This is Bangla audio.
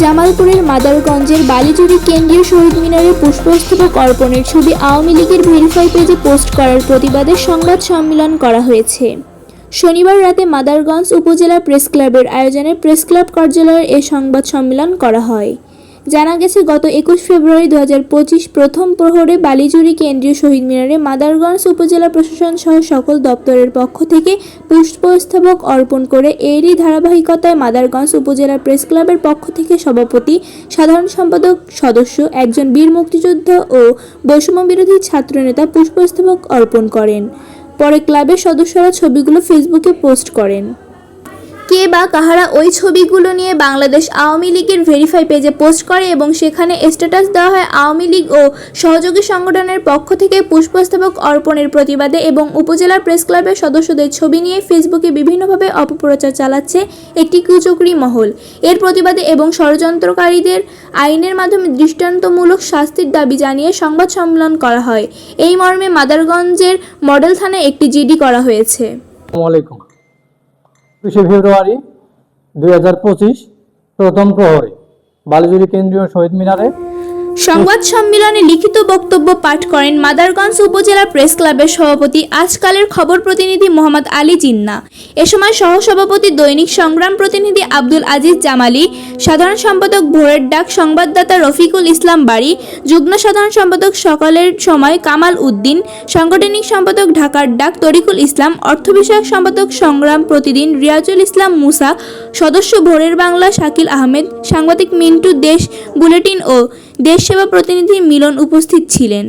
জামালপুরের মাদারগঞ্জের বালিজুড়ি কেন্দ্রীয় শহীদ মিনারে পুষ্পস্তবক অর্পণের ছবি আওয়ামী লীগের ভেরিফাই পেজে পোস্ট করার প্রতিবাদে সংবাদ সম্মেলন করা হয়েছে। শনিবার রাতে মাদারগঞ্জ উপজেলা প্রেস ক্লাবের আয়োজনে প্রেস ক্লাব কার্যালয়ে এ সংবাদ সম্মেলন করা হয়। জানা গেছে, গত 21 ফেব্রুয়ারি 2025 প্রথম প্রহরে বালিজুড়ি কেন্দ্রীয় শহীদ মিনারে মাদারগঞ্জ উপজেলা প্রশাসন সহ সকল দপ্তরের পক্ষ থেকে পুষ্পস্তবক অর্পণ করে এরই ধারাবাহিকতায় মাদারগঞ্জ উপজেলা প্রেস ক্লাবের পক্ষ থেকে সভাপতি, সাধারণ সম্পাদক, সদস্য, একজন বীর মুক্তিযোদ্ধা ও বৈষম্য বিরোধী ছাত্রনেতা পুষ্পস্তবক অর্পণ করেন। পরে ক্লাবের সদস্যরা ছবিগুলো ফেসবুকে পোস্ট করেন। কে বা কাহারা ওই ছবিগুলো নিয়ে বাংলাদেশ আওয়ামী লীগের ভেরিফাই পেজে পোস্ট করে এবং সেখানে স্ট্যাটাস দেওয়া হয় আওয়ামী লীগ ও সহযোগী সংগঠনের পক্ষ থেকে পুষ্পস্তবক অর্পণের প্রতিবাদে এবং উপজেলা প্রেস ক্লাবের সদস্যদের ছবি নিয়ে ফেসবুকে বিভিন্নভাবে অপপ্রচার চালাচ্ছে একটি কুচক্রী মহল। এর প্রতিবাদে এবং ষড়যন্ত্রকারীদের আইনের মাধ্যমে দৃষ্টান্তমূলক শাস্তির দাবি জানিয়ে সংবাদ সম্মেলন করা হয়। এই মর্মে মাদারগঞ্জের মডেল থানায় একটি জিডি করা হয়েছে। 20 ফেব্রুয়ারি 2025 প্রথম প্রহরে বালিজুড়ি কেন্দ্রীয় শহীদ মিনারে সংবাদ সম্মেলনে লিখিত বক্তব্য পাঠ করেন মাদারগঞ্জ উপজেলা প্রেস ক্লাবের সভাপতি, আজকালের খবর প্রতিনিধি মোহাম্মদ আলী জিন্না। এ সময় সহসভাপতি, দৈনিক সংগ্রাম প্রতিনিধি আব্দুল আজিজ জামালি, সাধারণ সম্পাদক ভোরের ডাক সংবাদদাতা রফিকুল ইসলাম বাড়ি, যুগ্ম সাধারণ সম্পাদক সকালের সময় কামাল উদ্দিন, সাংগঠনিক সম্পাদক ঢাকার ডাক তরিকুল ইসলাম, অর্থ বিষয়ক সম্পাদক সংগ্রাম প্রতিদিন রিয়াজুল ইসলাম মুসা, সদস্য ভোরের বাংলা শাকিল আহমেদ, সাংবাদিক মিন্টু, দেশ বুলেটিন ও দেশ সেবা প্রতিনিধি মিলন উপস্থিত ছিলেন।